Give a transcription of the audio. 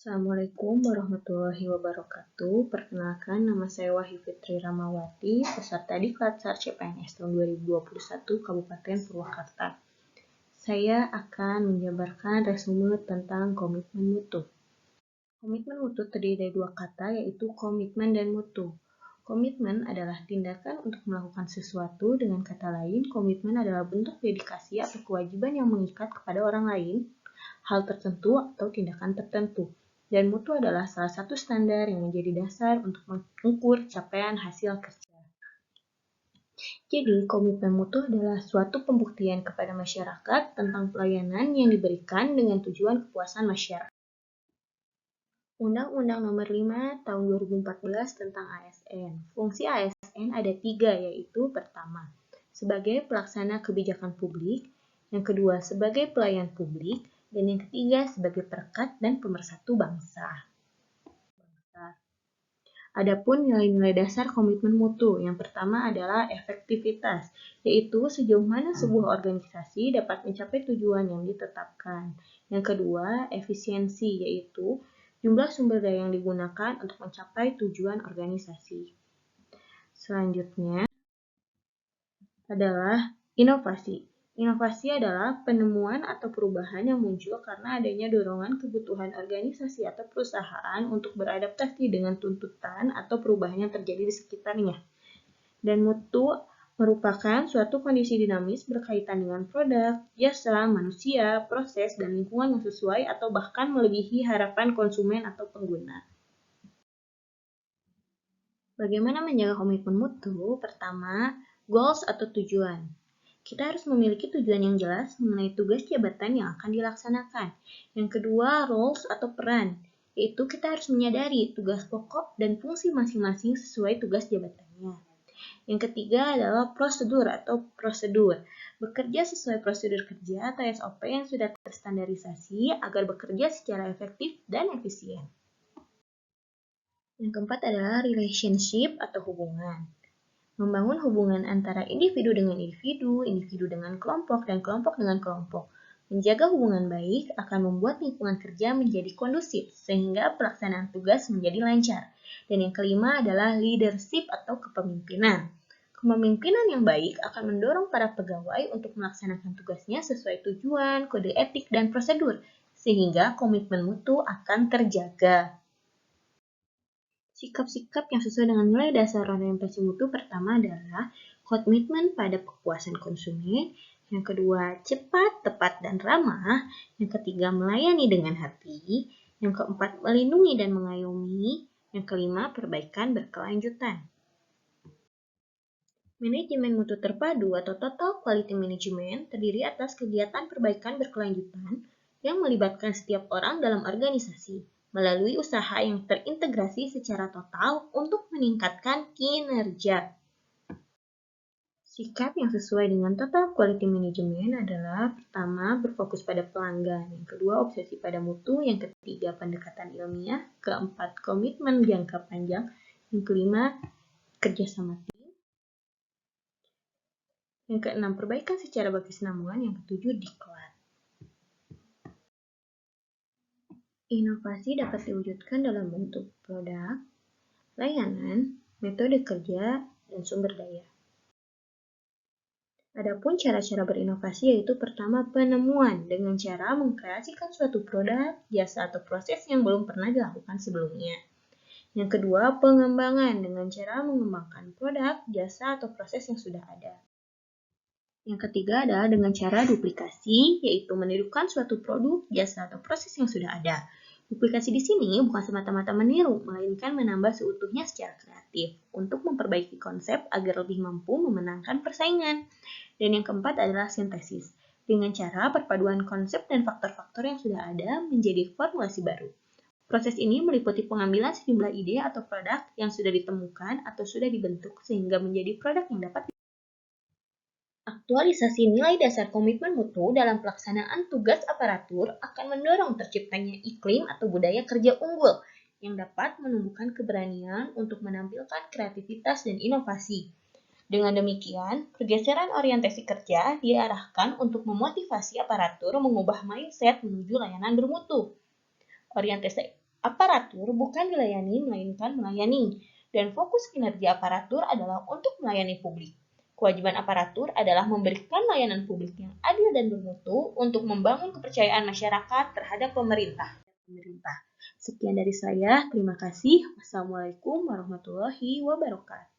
Assalamualaikum warahmatullahi wabarakatuh. Perkenalkan, nama saya Wahyu Fitri Ramawati, peserta Diklat SAR CPNS tahun 2021 Kabupaten Purwakarta. Saya akan menjabarkan resume tentang komitmen mutu. Komitmen mutu terdiri dari dua kata, yaitu komitmen dan mutu. Komitmen adalah tindakan untuk melakukan sesuatu, dengan kata lain, komitmen adalah bentuk dedikasi atau kewajiban yang mengikat kepada orang lain, hal tertentu atau tindakan tertentu. Dan mutu adalah salah satu standar yang menjadi dasar untuk mengukur capaian hasil kerja. Jadi, komitmen mutu adalah suatu pembuktian kepada masyarakat tentang pelayanan yang diberikan dengan tujuan kepuasan masyarakat. Undang-Undang Nomor 5 Tahun 2014 tentang ASN. Fungsi ASN ada 3, yaitu pertama, sebagai pelaksana kebijakan publik, yang kedua sebagai pelayan publik, dan yang ketiga sebagai perekat dan pemersatu bangsa. Adapun nilai-nilai dasar komitmen mutu, yang pertama adalah efektivitas, yaitu sejauh mana sebuah organisasi dapat mencapai tujuan yang ditetapkan. Yang kedua, efisiensi, yaitu jumlah sumber daya yang digunakan untuk mencapai tujuan organisasi. Selanjutnya adalah inovasi. Inovasi adalah penemuan atau perubahan yang muncul karena adanya dorongan kebutuhan organisasi atau perusahaan untuk beradaptasi dengan tuntutan atau perubahan yang terjadi di sekitarnya. Dan mutu merupakan suatu kondisi dinamis berkaitan dengan produk, jasa, manusia, proses, dan lingkungan yang sesuai atau bahkan melebihi harapan konsumen atau pengguna. Bagaimana menjaga komitmen mutu? Pertama, goals atau tujuan. Kita harus memiliki tujuan yang jelas mengenai tugas jabatan yang akan dilaksanakan. Yang kedua, roles atau peran, yaitu kita harus menyadari tugas pokok dan fungsi masing-masing sesuai tugas jabatannya. Yang ketiga adalah prosedur atau prosedur. Bekerja sesuai prosedur kerja atau SOP yang sudah terstandarisasi agar bekerja secara efektif dan efisien. Yang keempat adalah relationship atau hubungan. Membangun hubungan antara individu dengan individu, individu dengan kelompok, dan kelompok dengan kelompok. Menjaga hubungan baik akan membuat lingkungan kerja menjadi kondusif, sehingga pelaksanaan tugas menjadi lancar. Dan yang kelima adalah leadership atau kepemimpinan. Kepemimpinan yang baik akan mendorong para pegawai untuk melaksanakan tugasnya sesuai tujuan, kode etik, dan prosedur, sehingga komitmen mutu akan terjaga. Sikap-sikap yang sesuai dengan nilai dasar orientasi mutu pertama adalah komitmen pada kepuasan konsumen, yang kedua cepat, tepat, dan ramah, yang ketiga melayani dengan hati, yang keempat melindungi dan mengayomi, yang kelima perbaikan berkelanjutan. Manajemen mutu terpadu atau Total Quality Management terdiri atas kegiatan perbaikan berkelanjutan yang melibatkan setiap orang dalam organisasi melalui usaha yang terintegrasi secara total untuk meningkatkan kinerja. Sikap yang sesuai dengan Total Quality Management adalah pertama, berfokus pada pelanggan, yang kedua, obsesi pada mutu, yang ketiga, pendekatan ilmiah, keempat, komitmen jangka panjang, yang kelima, kerjasama tim, yang keenam, perbaikan secara berkesinambungan, yang ketujuh, diklat. Inovasi dapat diwujudkan dalam bentuk produk, layanan, metode kerja, dan sumber daya. Adapun cara-cara berinovasi yaitu pertama, penemuan dengan cara mengkreasikan suatu produk, jasa, atau proses yang belum pernah dilakukan sebelumnya. Yang kedua, pengembangan dengan cara mengembangkan produk, jasa, atau proses yang sudah ada. Yang ketiga adalah dengan cara duplikasi, yaitu menirukan suatu produk, jasa, atau proses yang sudah ada. Duplikasi di sini bukan semata-mata meniru, melainkan menambah seutuhnya secara kreatif untuk memperbaiki konsep agar lebih mampu memenangkan persaingan. Dan yang keempat adalah sintesis, dengan cara perpaduan konsep dan faktor-faktor yang sudah ada menjadi formulasi baru. Proses ini meliputi pengambilan sejumlah ide atau produk yang sudah ditemukan atau sudah dibentuk sehingga menjadi produk yang dapat aktualisasi nilai dasar komitmen mutu dalam pelaksanaan tugas aparatur akan mendorong terciptanya iklim atau budaya kerja unggul yang dapat menumbuhkan keberanian untuk menampilkan kreativitas dan inovasi. Dengan demikian, pergeseran orientasi kerja diarahkan untuk memotivasi aparatur mengubah mindset menuju layanan bermutu. Orientasi Aparatur bukan dilayani, melainkan melayani. Dan fokus kinerja aparatur adalah untuk melayani publik. Kewajiban aparatur adalah memberikan layanan publik yang adil dan bermutu untuk membangun kepercayaan masyarakat terhadap pemerintah. Sekian dari saya, terima kasih. Wassalamualaikum warahmatullahi wabarakatuh.